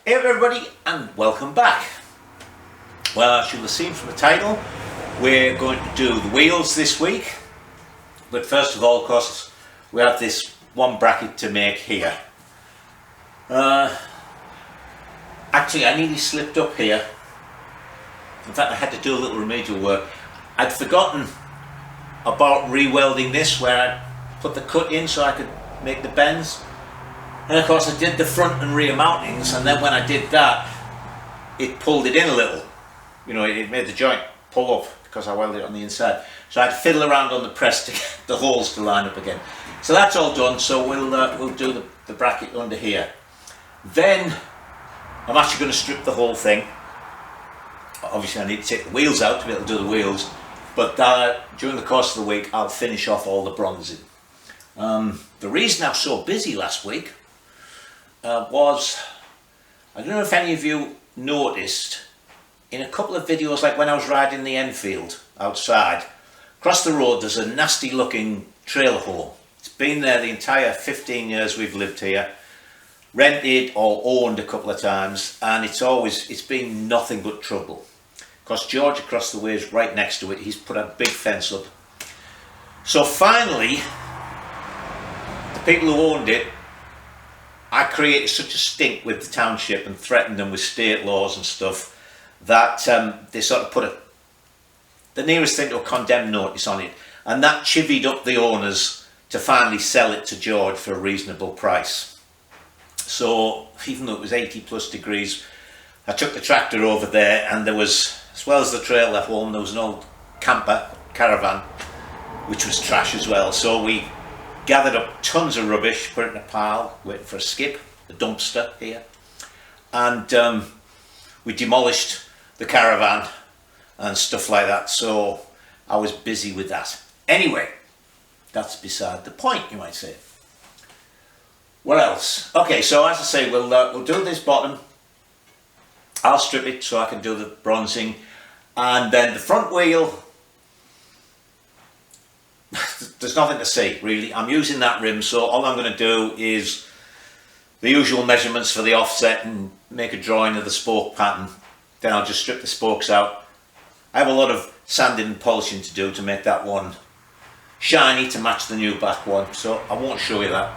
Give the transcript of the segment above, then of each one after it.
Hey everybody, and welcome back. Well, as you'll have seen from the title, we're going to do the wheels this week. But first of all, of course, we have this one bracket to make here. Actually, I nearly slipped up here. In fact, I had to do a little remedial work. I'd forgotten about re-welding this, where I put the cut in so I could make the bends. And of course I did the front and rear mountings, and then when I did that, it pulled it in a little. You know, it made the joint pull up because I welded it on the inside. So I had to fiddle around on the press to get the holes to line up again. So that's all done, so we'll do the bracket under here. Then I'm actually going to strip the whole thing. Obviously I need to take the wheels out to be able to do the wheels, but during the course of the week I'll finish off all the bronzing. The reason I was so busy last week was, I don't know if any of you noticed, in a couple of videos, like when I was riding the Enfield outside, across the road there's a nasty looking trailer hole. It's been there the entire 15 years we've lived here, rented or owned a couple of times, and it's been nothing but trouble. Of course, George across the way is right next to it. He's put a big fence up. So finally, the people who owned it, I created such a stink with the township and threatened them with state laws and stuff that they sort of put the nearest thing to a condemned notice on it, and that chivied up the owners to finally sell it to George for a reasonable price. So even though it was 80 plus degrees, I took the tractor over there, and there was, as well as the trailer at home, there was an old caravan, which was trash as well. So we gathered up tons of rubbish, put it in a pile, waiting for a skip, a dumpster here, and we demolished the caravan and stuff like that. So I was busy with that. Anyway, that's beside the point, you might say. What else? Okay, so as I say, we'll do this bottom. I'll strip it so I can do the bronzing, and then the front wheel, there's nothing to see really. I'm using that rim, so all I'm going to do is the usual measurements for the offset and make a drawing of the spoke pattern. Then I'll just strip the spokes out. I have a lot of sanding and polishing to do to make that one shiny to match the new back one, so I won't show you that.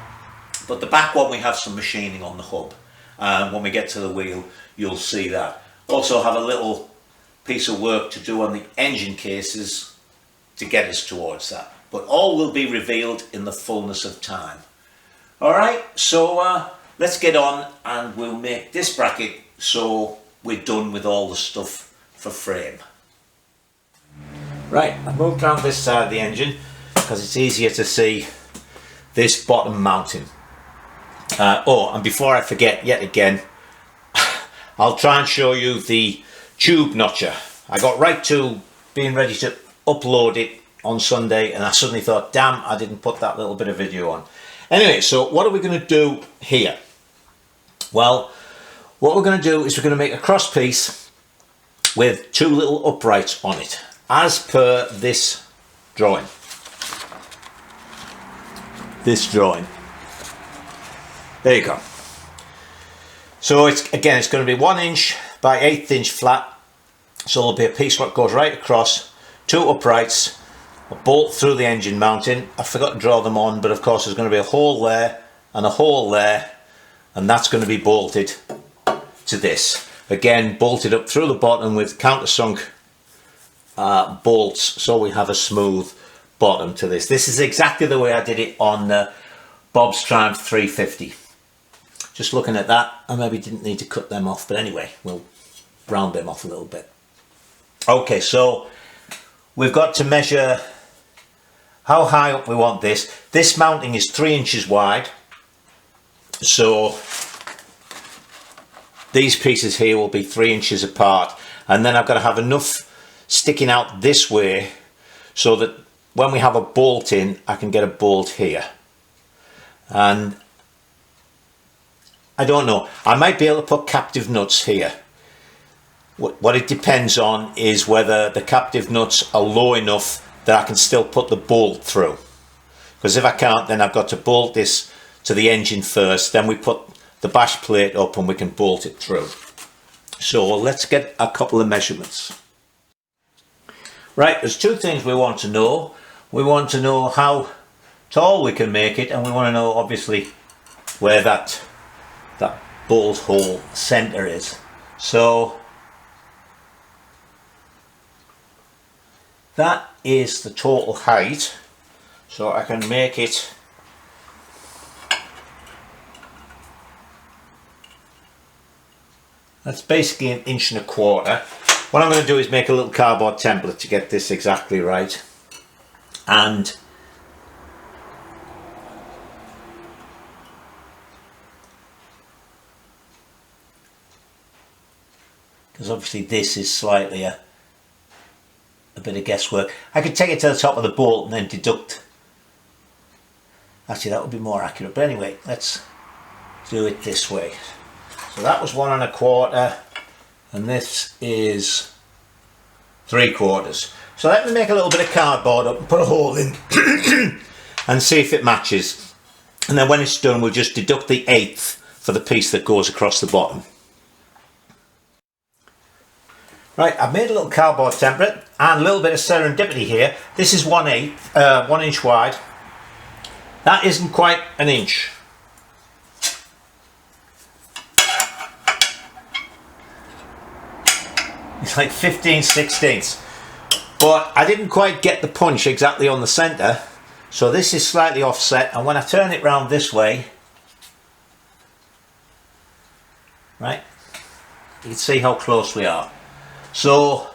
But the back one, we have some machining on the hub, and when we get to the wheel you'll see that. Also have a little piece of work to do on the engine cases to get us towards that. But all will be revealed in the fullness of time. Alright, so let's get on and we'll make this bracket so we're done with all the stuff for frame. Right, I moved around this side of the engine because it's easier to see this bottom mounting. And before I forget yet again, I'll try and show you the tube notcher. I got right to being ready to upload it on Sunday, and I suddenly thought, damn, I didn't put that little bit of video on. Anyway, so what are we going to do here? Well, what we're going to do is we're going to make a cross piece with two little uprights on it, as per this drawing. This drawing. There you go. So it's going to be 1 inch by 1/8 inch flat. So there'll be a piece that goes right across, two uprights, a bolt through the engine mounting. I forgot to draw them on, but of course there's going to be a hole there and a hole there, and that's going to be bolted to this. Again, bolted up through the bottom with countersunk bolts, so we have a smooth bottom to this. This is exactly the way I did it on Bob's Triumph 350. Just looking at that, I maybe didn't need to cut them off, but anyway, we'll round them off a little bit. Okay, so we've got to measure how high up we want this. This mounting is 3 inches wide, so these pieces here will be 3 inches apart, and then I've got to have enough sticking out this way so that when we have a bolt in, I can get a bolt here. And I don't know, I might be able to put captive nuts here. What it depends on is whether the captive nuts are low enough that I can still put the bolt through. Because if I can't, then I've got to bolt this to the engine first, then we put the bash plate up and we can bolt it through. So let's get a couple of measurements. Right, there's two things we want to know. We want to know how tall we can make it, and we want to know obviously where that bolt hole center is. So that is the total height. So I can make it that's basically 1.25 inches. What I'm going to do is make a little cardboard template to get this exactly right. And because obviously this is slightly a bit of guesswork. I could take it to the top of the bolt and then deduct. Actually, that would be more accurate. But anyway, let's do it this way. So that was 1.25, and this is 3/4. So let me make a little bit of cardboard up and put a hole in and see if it matches. And then when it's done, we'll just deduct the 1/8 for the piece that goes across the bottom. Right, I've made a little cardboard template and a little bit of serendipity here. This is 1/8, 1 inch wide. That isn't quite 1 inch. It's like 15/16. But I didn't quite get the punch exactly on the center. So this is slightly offset, and when I turn it round this way, right, you can see how close we are. So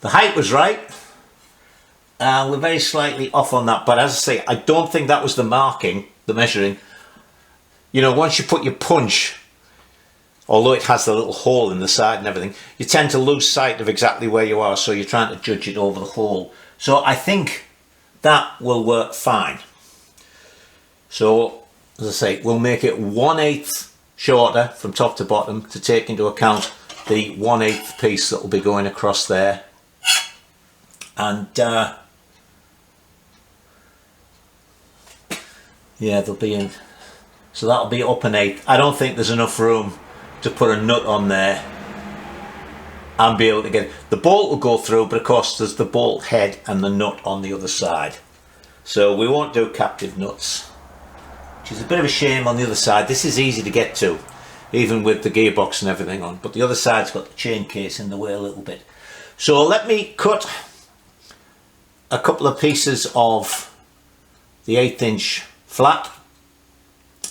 the height was right, and we're very slightly off on that, but as I say, I don't think that was the marking, the measuring. You know, once you put your punch, although it has the little hole in the side and everything, you tend to lose sight of exactly where you are, so you're trying to judge it over the hole. So I think that will work fine. So as I say, we'll make it 1/8 shorter from top to bottom to take into account the 1/8 piece that will be going across there. And yeah, they'll be in, so that'll be up 1/8. I don't think there's enough room to put a nut on there and be able to get it. The bolt will go through, but of course there's the bolt head and the nut on the other side. So we won't do captive nuts, which is a bit of a shame on the other side. This is easy to get to, even with the gearbox and everything on, but the other side's got the chain case in the way a little bit. So let me cut a couple of pieces of the 1/8 inch flat,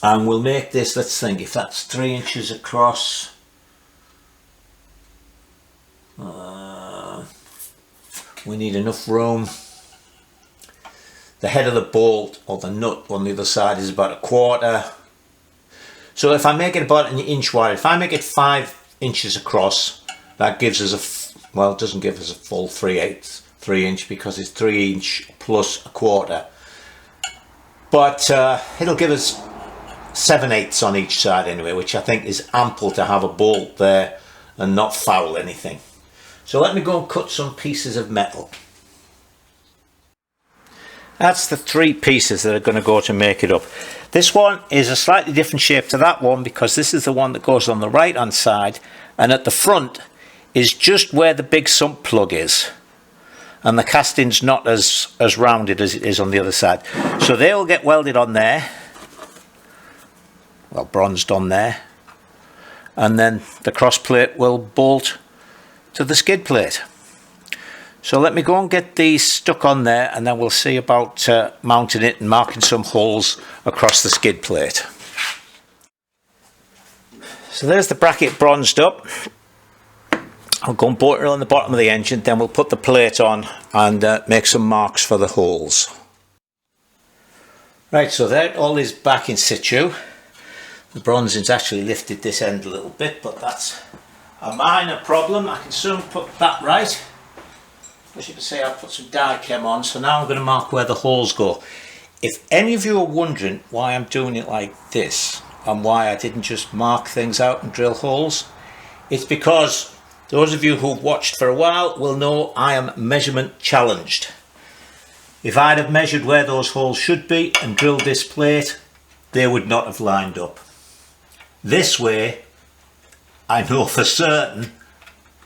and we'll make this, let's think, if that's 3 inches across, we need enough room. The head of the bolt or the nut on the other side is about 1/4. So if I make it about 1 inch wide, if I make it 5 inches across, that gives us well, it doesn't give us a full 3 inch because it's 3 inch plus 1/4. But it'll give us 7/8 on each side anyway, which I think is ample to have a bolt there and not foul anything. So let me go and cut some pieces of metal. That's the 3 pieces that are going to go to make it up. This one is a slightly different shape to that one because this is the one that goes on the right hand side, and at the front is just where the big sump plug is, and the casting's not as rounded as it is on the other side. So they will get welded on there, well, bronzed on there, and then the cross plate will bolt to the skid plate. So let me go and get these stuck on there, and then we'll see about mounting it and marking some holes across the skid plate. So there's the bracket bronzed up. I'll go and bolt it on the bottom of the engine, then we'll put the plate on and make some marks for the holes. Right, so that all is back in situ. The bronzing's actually lifted this end a little bit, but that's a minor problem. I can soon put that right. As you can see, I've put some die chem on, so now I'm going to mark where the holes go. If any of you are wondering why I'm doing it like this and why I didn't just mark things out and drill holes, it's because those of you who've watched for a while will know I am measurement challenged. If I'd have measured where those holes should be and drilled this plate, they would not have lined up. This way I know for certain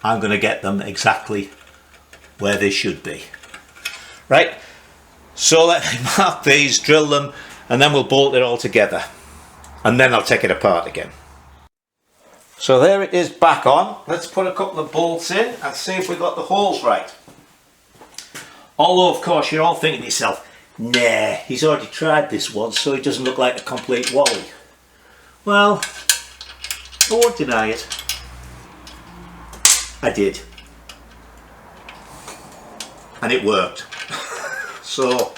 I'm going to get them exactly where they should be. Right, so let me mark these, drill them, and then we'll bolt it all together. And then I'll take it apart again. So there it is back on. Let's put a couple of bolts in and see if we got the holes right. Although of course you're all thinking to yourself, nah, he's already tried this once so he doesn't look like a complete wally. Well, I won't deny it. I did. And it worked. So,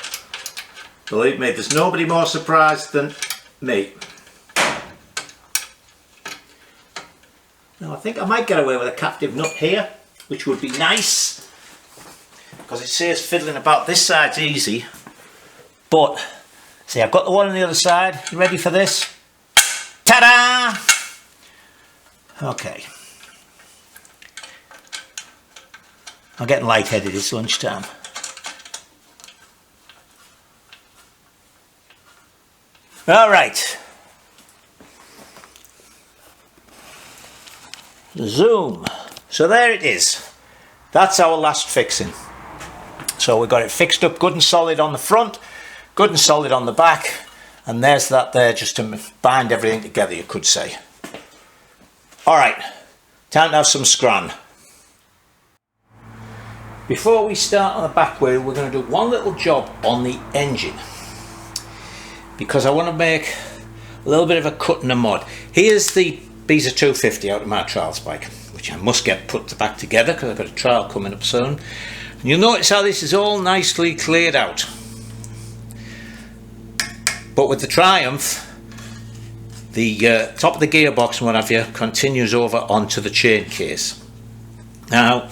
believe me, there's nobody more surprised than me. Now I think I might get away with a captive nut here, which would be nice, because it says fiddling about this side's easy. But, see, I've got the one on the other side. You ready for this? Ta-da! Okay. I'm getting lightheaded, it's lunchtime. Alright. Zoom. So there it is. That's our last fixing. So we got it fixed up good and solid on the front, good and solid on the back, and there's that there just to bind everything together, you could say. Alright, time to have some scran. Before we start on the back wheel, we're going to do one little job on the engine, because I want to make a little bit of a cut and a mod. Here's the Beezer 250 out of my trials bike, which I must get put back together because I've got a trial coming up soon. And you'll notice how this is all nicely cleared out. But with the Triumph, the top of the gearbox and what have you continues over onto the chain case. Now,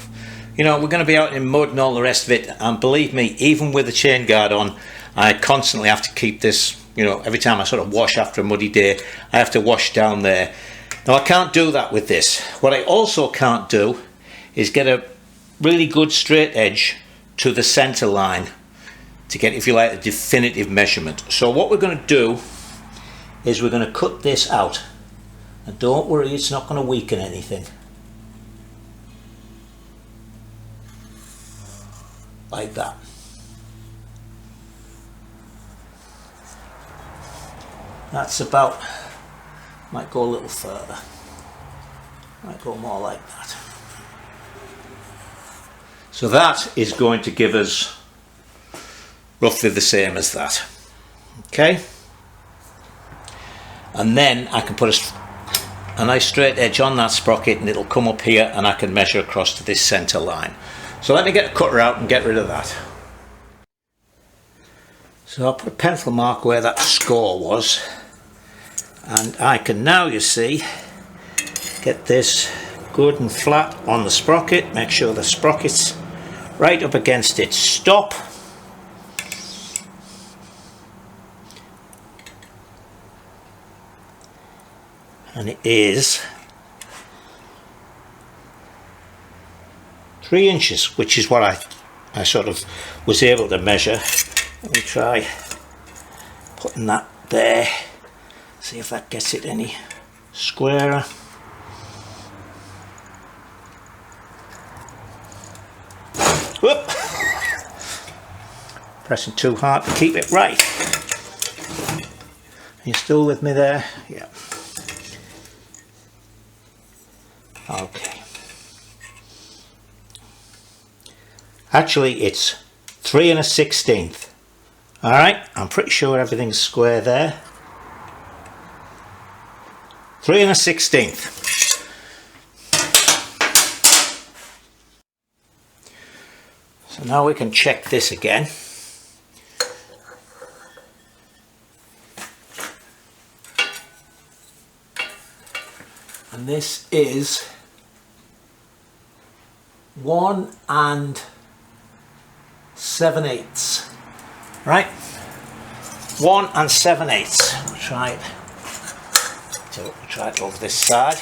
you know, we're going to be out in mud and all the rest of it, and believe me, even with the chain guard on, I constantly have to keep this, you know, every time I sort of wash after a muddy day, I have to wash down there. Now I can't do that with this. What I also can't do is get a really good straight edge to the center line to get, if you like, a definitive measurement. So what we're going to do is we're going to cut this out, and don't worry, it's not going to weaken anything. Like that. That's about, might go a little further, might go more like that. So that is going to give us roughly the same as that. Okay, and then I can put a nice straight edge on that sprocket, and it'll come up here and I can measure across to this center line. So let me get a cutter out and get rid of that. So I'll put a pencil mark where that score was, and I can now, you see, get this good and flat on the sprocket. Make sure the sprocket's right up against its stop. And it is 3 inches, which is what I sort of was able to measure. Let me try putting that there, see if that gets it any squarer. Whoop! Pressing too hard to keep it right. Are you still with me there? Yeah. Okay. Actually, it's 3 1/16. Alright, I'm pretty sure everything's square there. 3 1/16. So now we can check this again. And this is 1 7/8. Right? 1 7/8. We'll try it. So we'll try it over this side.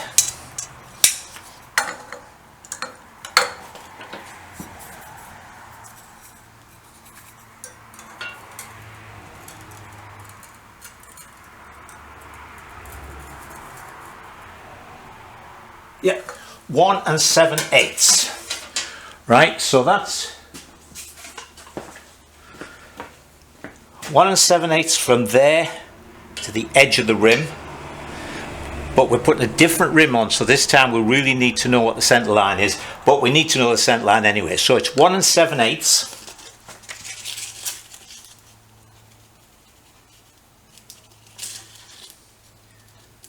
Yeah, 1 7/8. Right, so that's 1 7/8 from there to the edge of the rim. But we're putting a different rim on, so this time we really need to know what the centre line is, but we need to know the centre line anyway. So it's 1 7/8.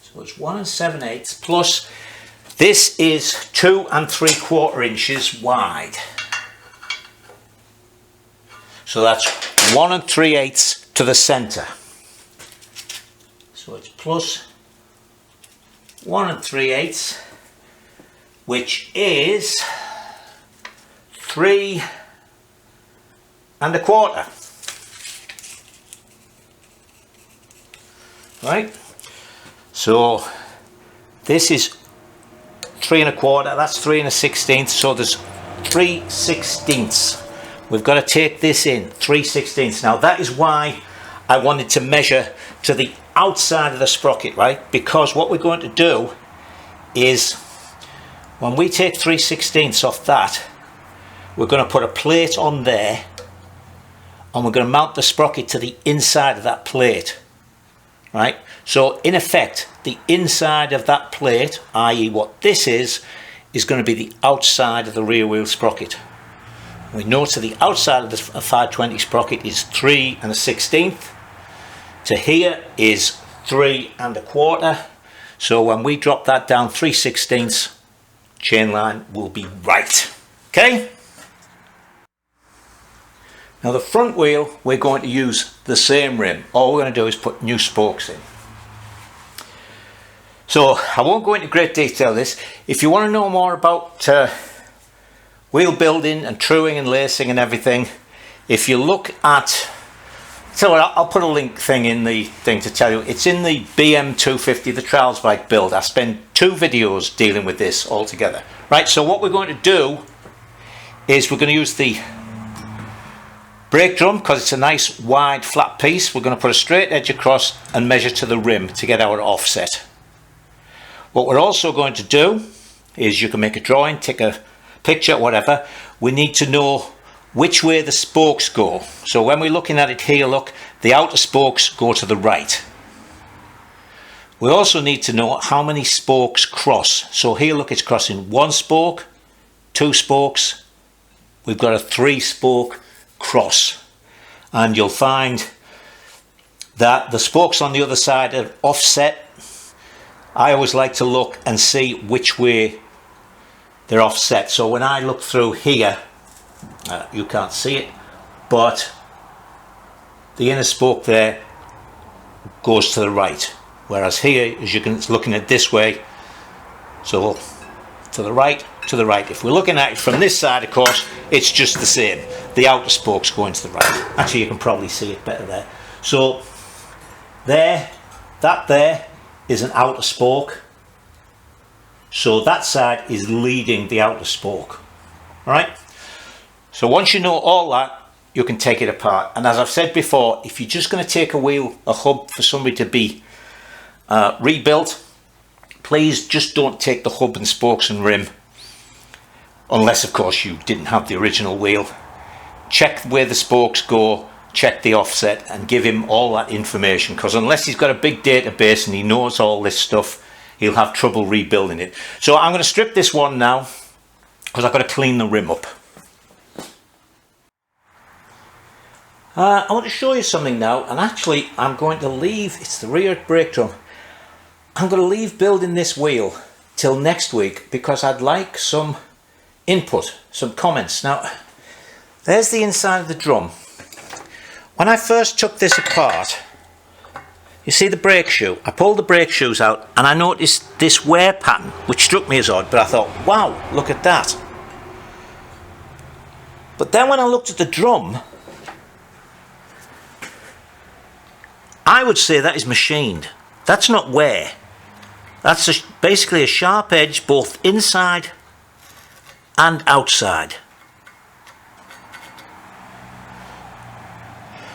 So it's 1 7/8 plus this is 2 3/4 inches wide. So that's 1 3/8 to the centre. So it's plus 1 3/8, which is 3 1/4. Right? So this is 3 1/4, that's 3 1/16, so there's 3/16. We've got to take this in, 3/16. Now that is why I wanted to measure to the outside of the sprocket, right? Because what we're going to do is when we take 3/16 off that, we're going to put a plate on there and we're going to mount the sprocket to the inside of that plate, right? So in effect, the inside of that plate, i.e. what this is going to be the outside of the rear wheel sprocket. We know to the outside of the 520 sprocket is 3 1/16. To here is 3 1/4. So when we drop that down 3/16, chain line will be right. Okay? Now the front wheel, we're going to use the same rim. All we're going to do is put new spokes in. So I won't go into great detail this. If you want to know more about wheel building and truing and lacing and everything, if you look at, so I'll put a link thing in the thing to tell you, it's in the BM250, the trials bike build. I spent 2 videos dealing with this all together. Right, so what we're going to do is we're going to use the brake drum, because it's a nice wide flat piece. We're going to put a straight edge across and measure to the rim to get our offset. What we're also going to do is, you can make a drawing, take a picture, whatever. We need to know which way the spokes go. So when we're looking at it here, look, the outer spokes go to the right. We also need to know how many spokes cross. So here, look, it's crossing 1 spoke, 2 spokes. We've got a 3-spoke cross. And you'll find that the spokes on the other side are offset. I always like to look and see which way they're offset. So when I look through here, you can't see it, but the inner spoke there goes to the right, whereas here, as you can, it's looking at this way, so to the right, to the right. If we're looking at it from this side, of course, it's just the same. The outer spoke's going to the right. Actually, you can probably see it better there. So there, that there is an outer spoke. So that side is leading the outer spoke. All right. So once you know all that, you can take it apart. And as I've said before, if you're just going to take a wheel, a hub for somebody to be rebuilt, please just don't take the hub and spokes and rim, unless of course you didn't have the original wheel. Check where the spokes go, check the offset, and give him all that information, because unless he's got a big database and he knows all this stuff, he'll have trouble rebuilding it. So I'm going to strip this one now, because I've got to clean the rim up. I want to show you something now, and actually I'm going to leave, it's the rear brake drum, I'm going to leave building this wheel till next week, because I'd like some input, some comments. Now, there's the inside of the drum. When I first took this apart, you see the brake shoe? I pulled the brake shoes out and I noticed this wear pattern, which struck me as odd, but I thought, wow, look at that. But then when I looked at the drum, I would say that is machined. That's not wear. That's basically a sharp edge both inside and outside.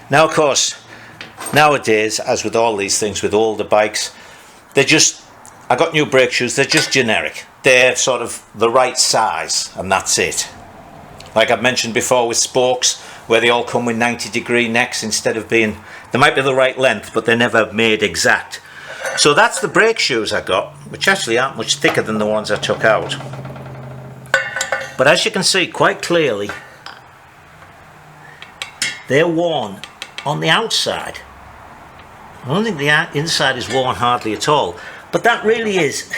Now, of course, nowadays, as with all these things, with older bikes, they're just I got new brake shoes. They're just generic. They're sort of the right size, and that's it. Like I've mentioned before with spokes, where they all come with 90-degree necks instead of being... They might be the right length, but they're never made exact. So that's the brake shoes I got, which actually aren't much thicker than the ones I took out. But as you can see quite clearly, they're worn on the outside. I don't think the inside is worn hardly at all, but that really is.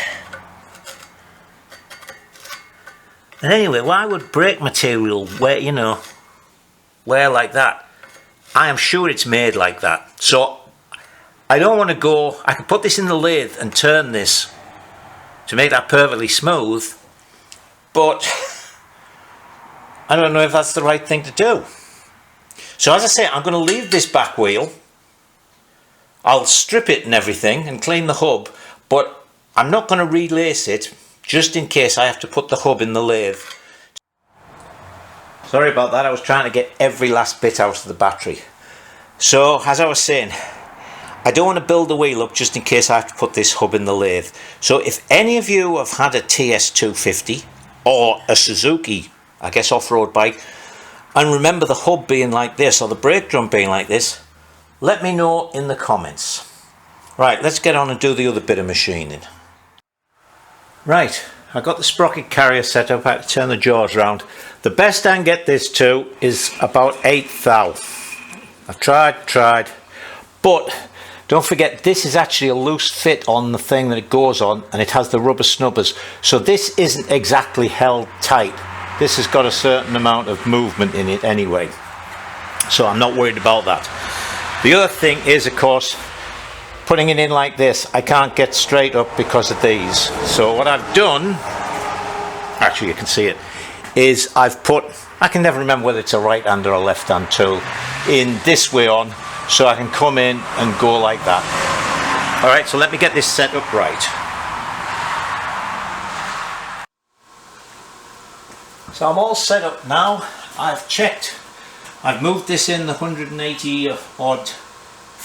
And anyway, why would brake material wear like that? I am sure it's made like that. So I don't want to go... I could put this in the lathe and turn this to make that perfectly smooth, but I don't know if that's the right thing to do. So as I say, I'm going to leave this back wheel. I'll strip it and everything and clean the hub, but I'm not going to relace it just in case I have to put the hub in the lathe. Sorry about that, I was trying to get every last bit out of the battery. So as I was saying, I don't want to build the wheel up just in case I have to put this hub in the lathe. So if any of you have had a TS250 or a Suzuki, I guess off-road bike, and remember the hub being like this or the brake drum being like this, let me know in the comments. Right, let's get on and do the other bit of machining. Right, I got the sprocket carrier set up. I had to turn the jaws round. The best I can get this to is about 8 thou. I've tried, but don't forget this is actually a loose fit on the thing that it goes on, and it has the rubber snubbers, so this isn't exactly held tight. This has got a certain amount of movement in it anyway, so I'm not worried about that. The other thing is, of course, putting it in like this, I can't get straight up because of these. So what I've done, actually you can see it, is I've put, I can never remember whether it's a right hand or a left hand tool, in this way on, so I can come in and go like that. Alright, so let me get this set up right. So I'm all set up now. I've checked, I've moved this in the 180 odd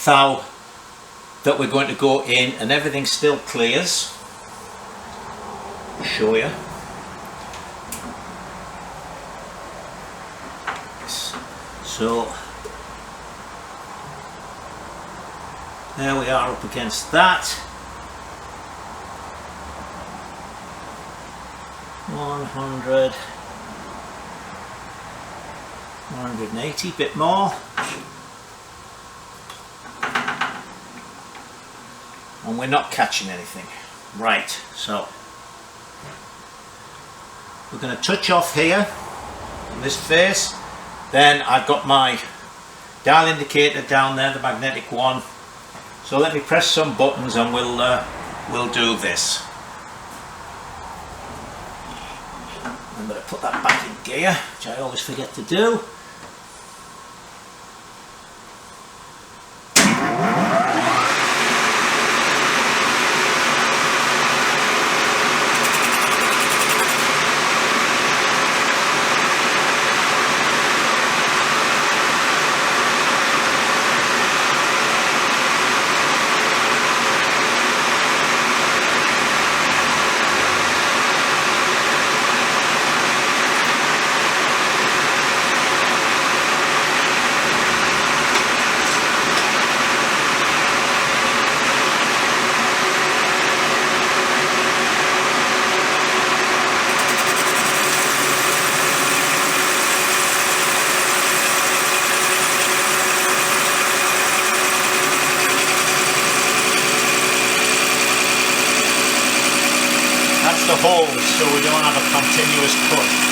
thou that we're going to go in, and everything still clears. I'll show you. So there we are up against that. 100, 180, bit more. And we're not catching anything. Right, so we're going to touch off here on this face. Then I've got my dial indicator down there, the magnetic one. So let me press some buttons and we'll do this. I'm going to put that back in gear, which I always forget to do. The holes so we don't have a continuous cut.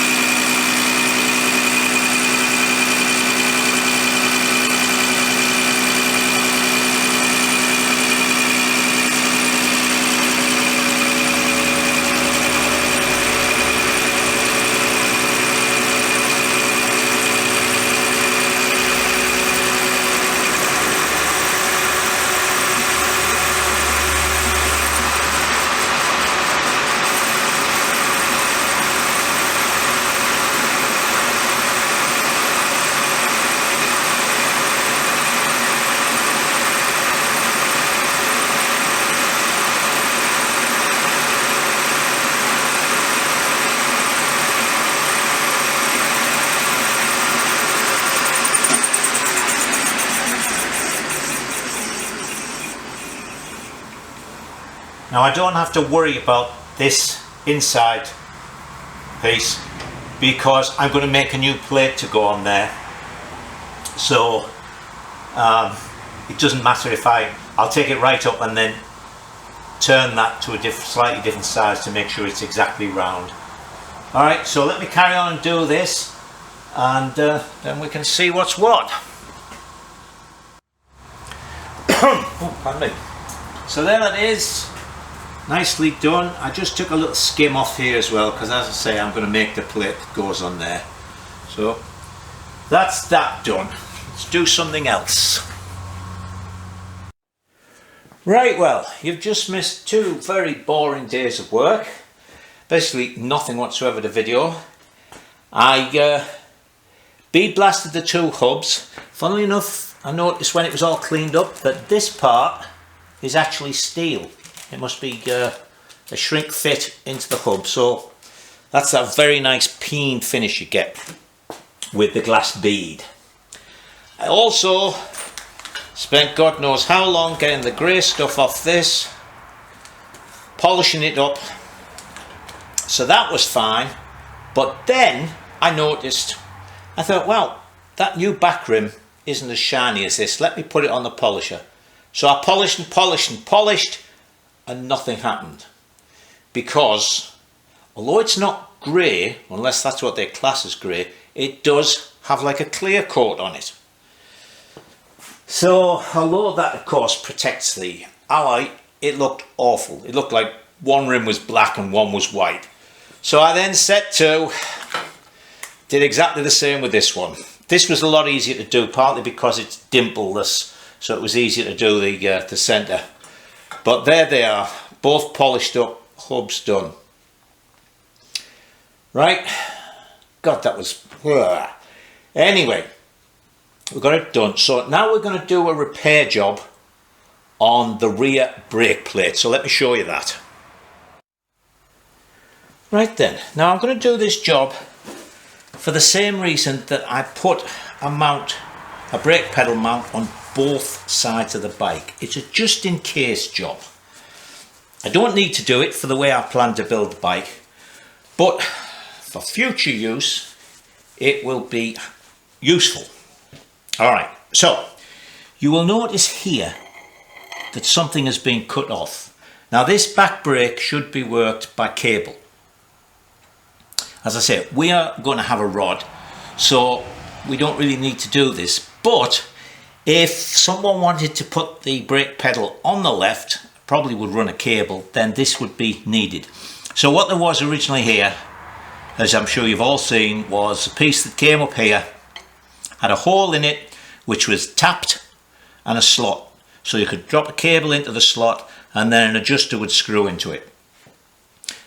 Now I don't have to worry about this inside piece because I'm going to make a new plate to go on there, so it doesn't matter if I'll take it right up and then turn that to a slightly different size to make sure it's exactly round. Alright, so let me carry on and do this, and then we can see what's what. Oh, pardon me. So there it is, nicely done. I just took a little skim off here as well, because as I say, I'm going to make the plate that goes on there. So that's that done. Let's do something else. Right, well, you've just missed 2 very boring days of work. Basically nothing whatsoever to video. I bead blasted the 2 hubs. Funnily enough, I noticed when it was all cleaned up that this part is actually steel. It must be a shrink fit into the hub, so that's that very nice peen finish you get with the glass bead. I also spent God knows how long getting the grey stuff off this, polishing it up, so that was fine. But then I noticed, I thought, well, that new back rim isn't as shiny as this, let me put it on the polisher. So I polished and polished and polished, and nothing happened, because although it's not grey, unless that's what they class as grey, it does have like a clear coat on it. So although that of course protects the alloy, it looked awful. It looked like one rim was black and one was white. So I then set to, did exactly the same with this one. This was a lot easier to do, partly because it's dimpleless, so it was easier to do the centre. But there they are, both polished up, hubs done. Right, God, that was, anyway, we got it done. So now we're going to do a repair job on the rear brake plate. So let me show you that. Right then, now I'm going to do this job for the same reason that I put a brake pedal mount on both sides of the bike. It's a just in case job. I don't need to do it for the way I plan to build the bike, but for future use it will be useful. Alright, so you will notice here that something has been cut off. Now this back brake should be worked by cable. As I say, we are going to have a rod, so we don't really need to do this, but if someone wanted to put the brake pedal on the left, probably would run a cable, then this would be needed. So what there was originally here, as I'm sure you've all seen, was a piece that came up here, had a hole in it which was tapped, and a slot. So you could drop a cable into the slot and then an adjuster would screw into it.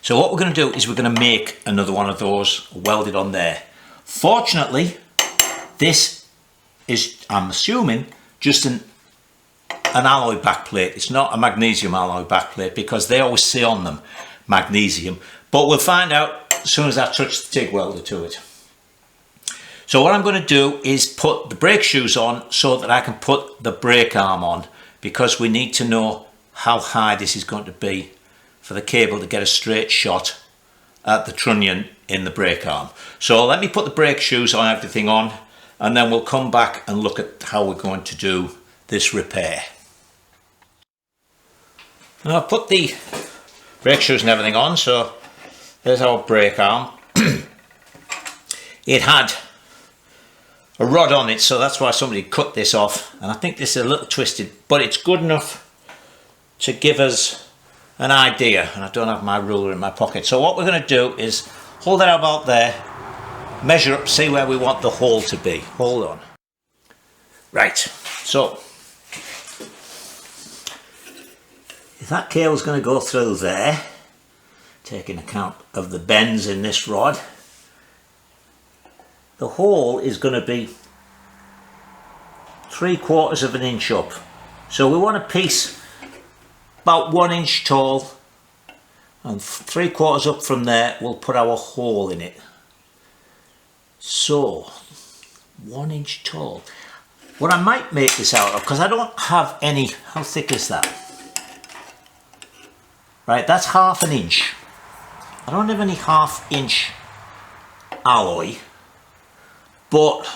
So what we're going to do is we're going to make another one of those welded on there. Fortunately, this is, I'm assuming, just an alloy backplate. It's not a magnesium alloy backplate because they always say on them magnesium. But we'll find out as soon as I touch the TIG welder to it. So what I'm going to do is put the brake shoes on so that I can put the brake arm on, because we need to know how high this is going to be for the cable to get a straight shot at the trunnion in the brake arm. So let me put the brake shoes on, everything on, and then we'll come back and look at how we're going to do this repair. Now I've put the brake shoes and everything on, so there's our brake arm. It had a rod on it, so that's why somebody cut this off, and I think this is a little twisted, but it's good enough to give us an idea. And I don't have my ruler in my pocket, so what we're going to do is hold that about there, measure up, see where we want the hole to be. Hold on. Right, so if that cable's going to go through there, taking account of the bends in this rod, the hole is going to be 3/4 of an inch up. So we want a piece about 1 inch tall, and 3/4 up from there we'll put our hole in it. So 1 inch tall. What I might make this out of, because I don't have any, how thick is that? Right, that's 1/2 inch. I don't have any 1/2 inch alloy, but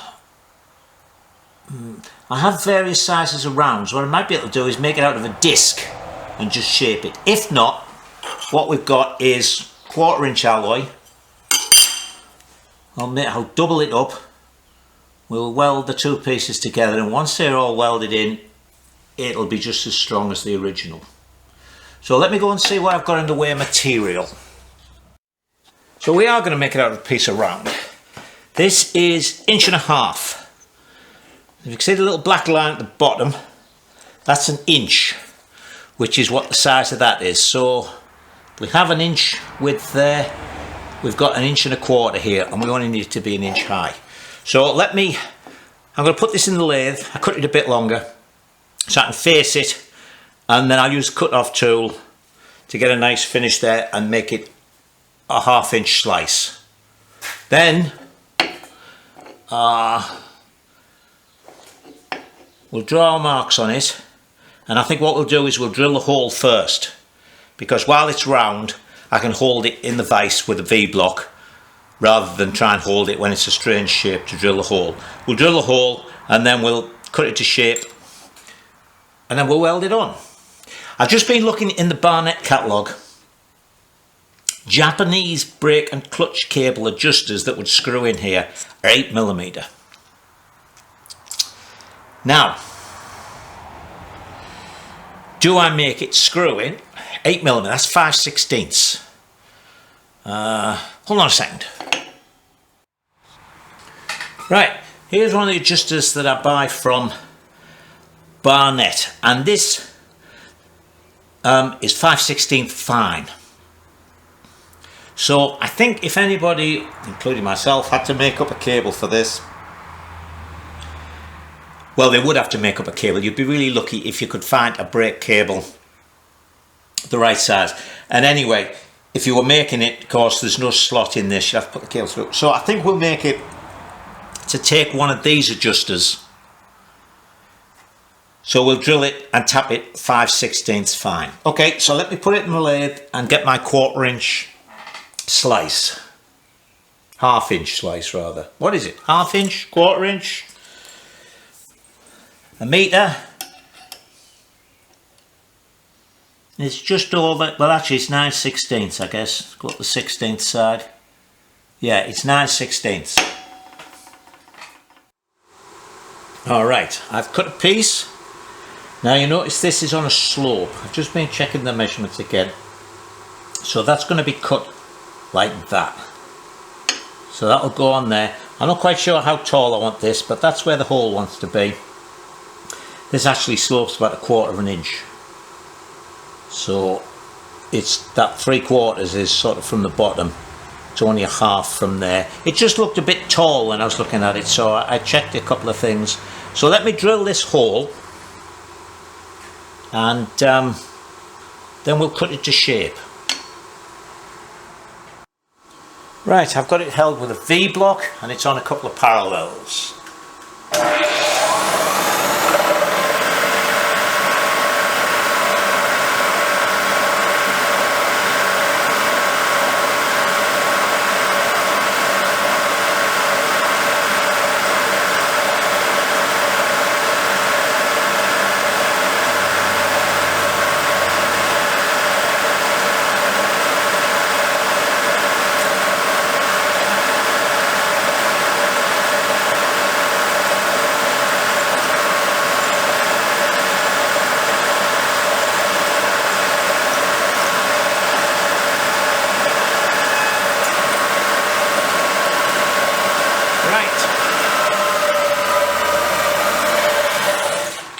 I have various sizes of rounds. What I might be able to do is make it out of a disc and just shape it. If not, what we've got is 1/4 inch alloy. I'll double it up. We'll weld the two pieces together, and once they're all welded in, it'll be just as strong as the original. So let me go and see what I've got in the way of material. So we are going to make it out of a piece of round. This is 1.5 inches. If you can see the little black line at the bottom, that's 1 inch, which is what the size of that is. So we have 1 inch width there. We've got 1.25 inches here, and we only need it to be 1 inch high. So I'm going to put this in the lathe. I cut it a bit longer so I can face it, and then I'll use a cut-off tool to get a nice finish there and make it a 1/2 inch slice. Then we'll draw marks on it, and I think what we'll do is we'll drill a hole first, because while it's round I can hold it in the vise with a V-block rather than try and hold it when it's a strange shape to drill a hole. We'll drill a hole and then we'll cut it to shape, and then we'll weld it on. I've just been looking in the Barnett catalogue. Japanese brake and clutch cable adjusters that would screw in here are 8mm. Now, do I make it screw in? 8mm, that's 5/16. Hold on a second. Right, here's one of the adjusters that I buy from Barnett, and this is 5/16 fine. So I think if anybody, including myself, had to make up a cable for this, well, they would have to make up a cable. You'd be really lucky if you could find a brake cable the right size. And anyway, if you were making it, of course, there's no slot in this. You have to put the cable through. So I think we'll make it to take one of these adjusters. So we'll drill it and tap it 5/16 fine. Okay, so let me put it in the lathe and get my 1/4 inch slice. 1/2 inch slice rather. What is it? 1/2 inch? 1/4 inch? A metre? It's just over, well actually it's 9/16 I guess. Go up the 16th side. Yeah, it's 9/16. Alright, I've cut a piece. Now you notice this is on a slope. I've just been checking the measurements again. So that's going to be cut like that. So that'll go on there. I'm not quite sure how tall I want this, but that's where the hole wants to be. This actually slopes about 1/4 inch. So it's that 3/4 is sort of from the bottom. It's only a half from there. It just looked a bit tall when I was looking at it, so I checked a couple of things. So let me drill this hole, and then we'll cut it to shape. Right, I've got it held with a V-block and it's on a couple of parallels.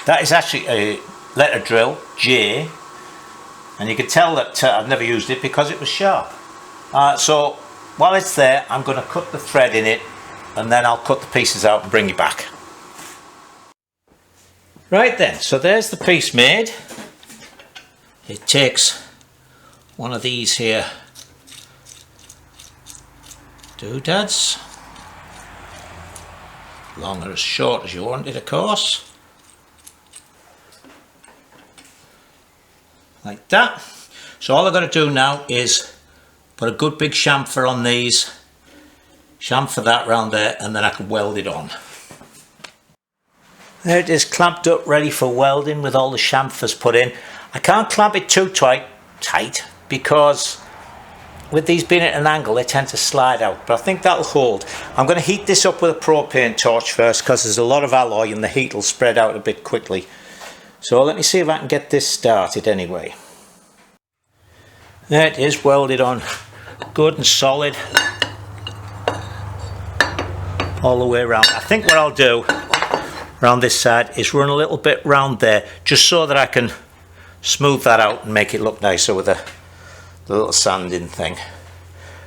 That is actually a letter drill, J, and you can tell that I've never used it because it was sharp. So while it's there, I'm going to cut the thread in it, and then I'll cut the pieces out and bring you back. Right then, so there's the piece made. It takes one of these here doodads, long or as short as you want it, of course. Like that. So all I've got to do now is put a good big chamfer on these, chamfer that round there, and then I can weld it on. There it is, clamped up, ready for welding with all the chamfers put in. I can't clamp it too tight because with these being at an angle they tend to slide out, but I think that'll hold. I'm going to heat this up with a propane torch first because there's a lot of alloy and the heat will spread out a bit quickly. So let me see if I can get this started anyway. There it is, welded on good and solid all the way around. I think what I'll do around this side is run a little bit round there just so that I can smooth that out and make it look nicer with the little sanding thing.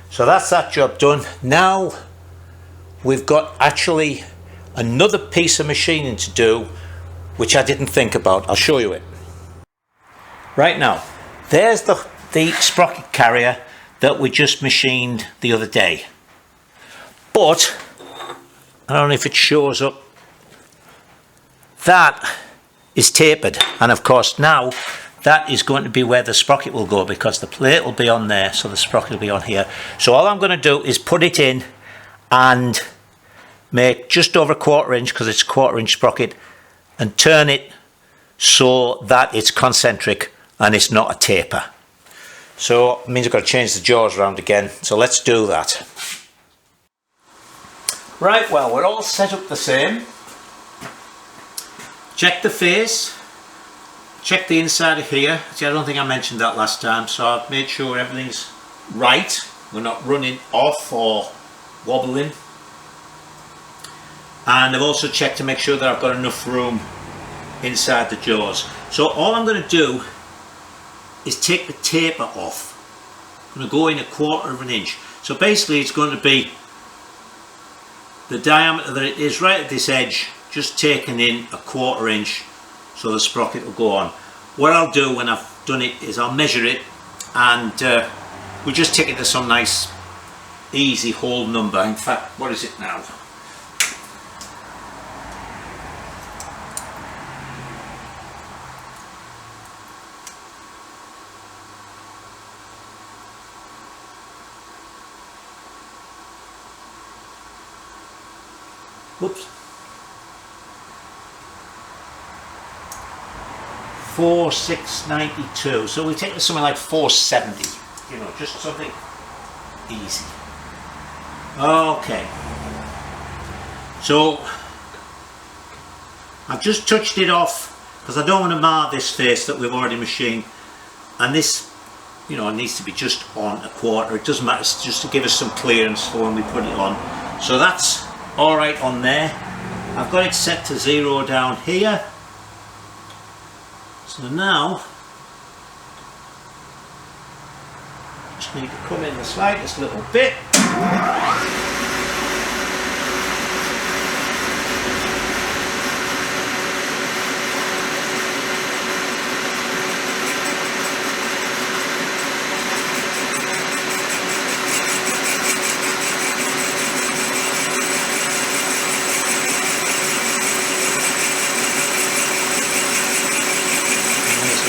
So that's that job done. Now we've got actually another piece of machining to do which I didn't think about. I'll show you it. Right now, there's the sprocket carrier that we just machined the other day. But I don't know if it shows up. That is tapered, and of course now that is going to be where the sprocket will go because the plate will be on there, so the sprocket will be on here. So all I'm going to do is put it in and make just over a 1/4 inch, because it's a 1/4 inch sprocket, and turn it so that it's concentric and it's not a taper. So it means I've got to change the jaws around again, so let's do that. Right, well, we're all set up the same. Check the face, check the inside of here. See, I don't think I mentioned that last time, so I've made sure everything's right. We're not running off or wobbling. And I've also checked to make sure that I've got enough room inside the jaws. So all I'm going to do is take the taper off. I'm going to go in a 1/4 inch. So basically it's going to be the diameter that it is right at this edge, just taken in a 1/4 inch so the sprocket will go on. What I'll do when I've done it is I'll measure it, and we'll just take it to some nice easy whole number. In fact, what is it now? Whoops. 4,692. So we take it to something like 470. You know, just something easy. Okay. So I've just touched it off because I don't want to mar this face that we've already machined. And this, you know, it needs to be just on a 1/4. It doesn't matter. It's just to give us some clearance for when we put it on. So that's all right on there. I've got it set to 0 down here. So now just need to come in the slightest little bit.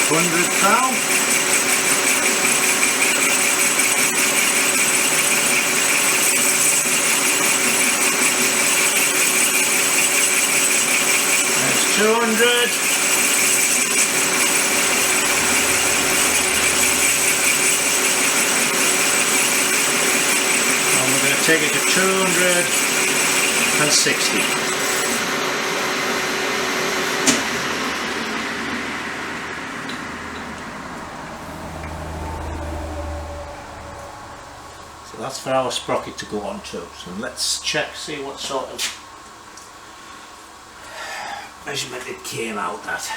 £100. There's 200. And we're going to take it to 260. That's for our sprocket to go on to. So let's check, see what sort of measurement it came out at.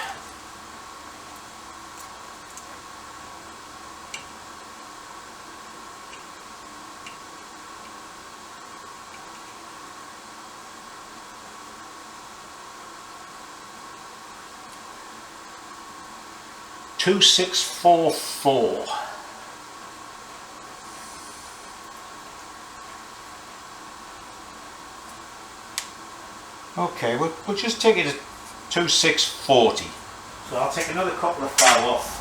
$2,644. Okay, we'll just take it to 2,640. So I'll take another couple of thou off.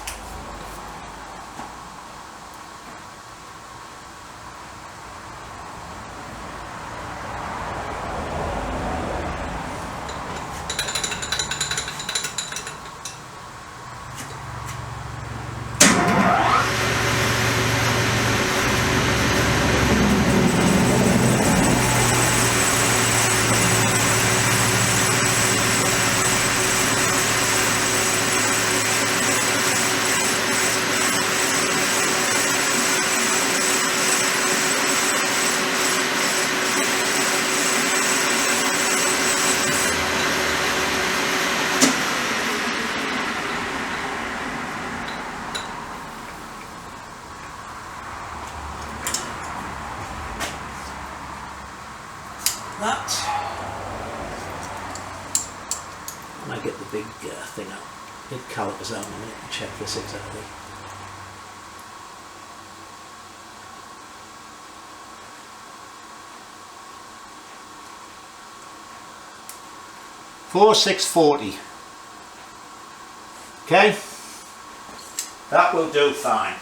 Might get the big thing out, big calipers out in a minute and check this exactly. $4,640. Okay, that will do fine.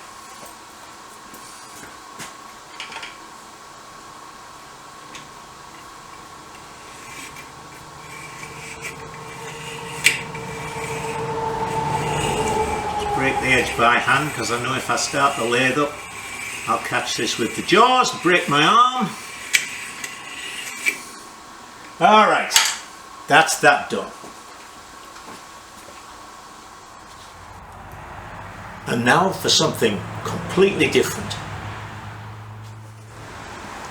Break the edge by hand, because I know if I start the lathe up I'll catch this with the jaws, break my arm. Alright, that's that done. And now for something completely different.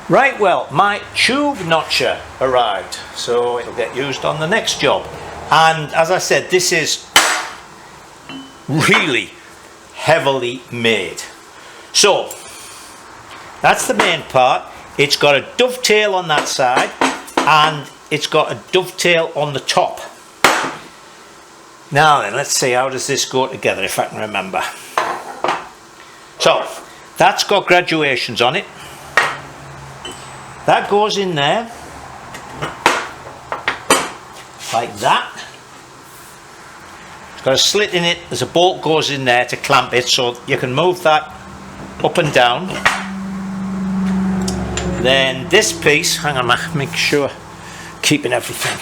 Right, well, my tube notcher arrived, so it'll get used on the next job. And as I said, this is really heavily made. So that's the main part. It's got a dovetail on that side and it's got a dovetail on the top. Now then, let's see, how does this go together, if I can remember. So that's got graduations on it. That goes in there like that. Got a slit in it, there's a bolt goes in there to clamp it, so you can move that up and down. Then this piece, hang on, make sure keeping everything.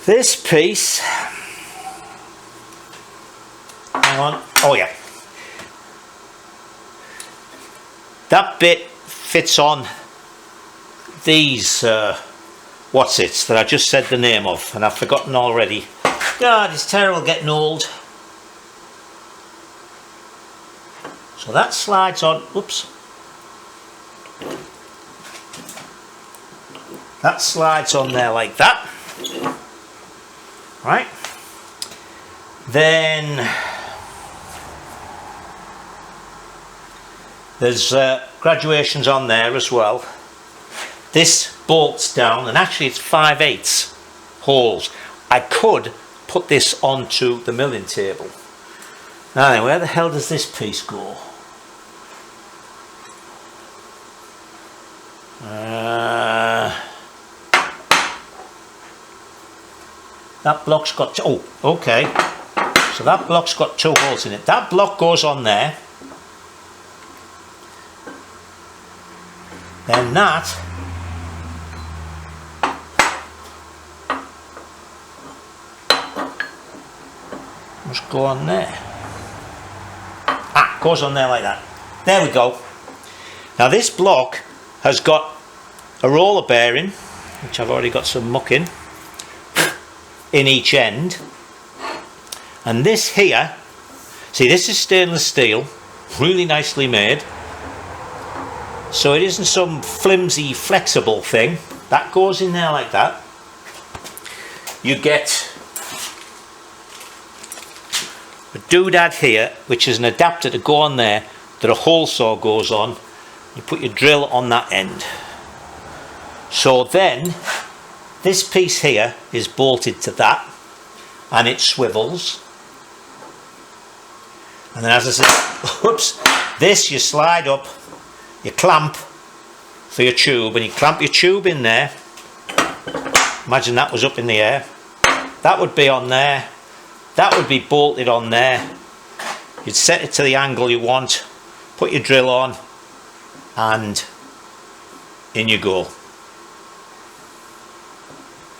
This piece, hang on, oh yeah, that bit fits on these what's it that I just said the name of, and I've forgotten already. God, it's terrible getting old. So that slides on, oops. That slides on there like that. Right. Then there's graduations on there as well. This bolts down, and actually it's 5/8 holes. I could put this onto the milling table. Now then, where the hell does this piece go? That block's got, oh, okay. So that block's got 2 holes in it. That block goes on there. Then that must go on there. Ah, goes on there like that. There we go. Now this block has got a roller bearing, which I've already got some muck in each end. And this here, see, this is stainless steel, really nicely made. So it isn't some flimsy, flexible thing. That goes in there like that. You get a doodad here, which is an adapter to go on there that a hole saw goes on. You put your drill on that end. So then this piece here is bolted to that, and it swivels. And then, as I said, oops, this you slide up, you clamp for your tube, and you clamp your tube in there. Imagine that was up in the air. That would be on there. That would be bolted on there. You'd set it to the angle you want, put your drill on, and in you go.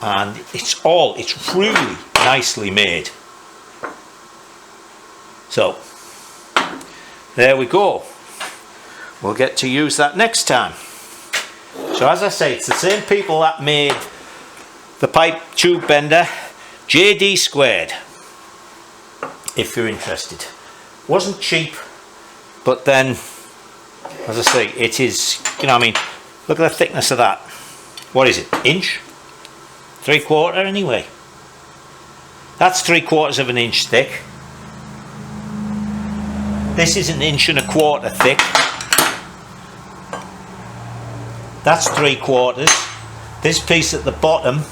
And it's really nicely made. So there we go. We'll get to use that next time. So as I say, it's the same people that made the pipe tube bender, JD Squared, if you're interested. Wasn't cheap, but then, as I say, it is, you know, I mean, look at the thickness of that. What is it, inch? 3/4 anyway. That's 3/4 of an inch thick. This is 1.25 inches thick. That's 3/4. This piece at the bottom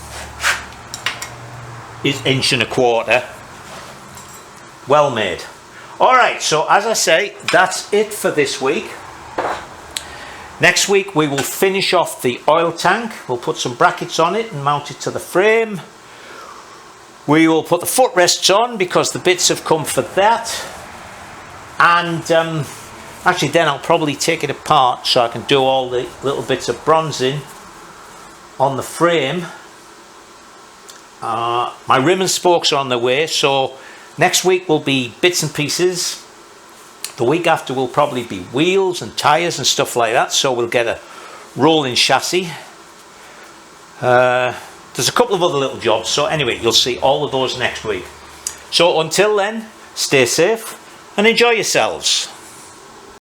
inch and a quarter. Well made. Alright, so as I say, that's it for this week. Next week we will finish off the oil tank. We'll put some brackets on it and mount it to the frame. We will put the footrests on because the bits have come for that. And actually then I'll probably take it apart so I can do all the little bits of bronzing on the frame. My rim and spokes are on the way, so next week will be bits and pieces. The week after will probably be wheels and tyres and stuff like that, so we'll get a rolling chassis. There's a couple of other little jobs, so anyway, you'll see all of those next week. So until then, stay safe and enjoy yourselves.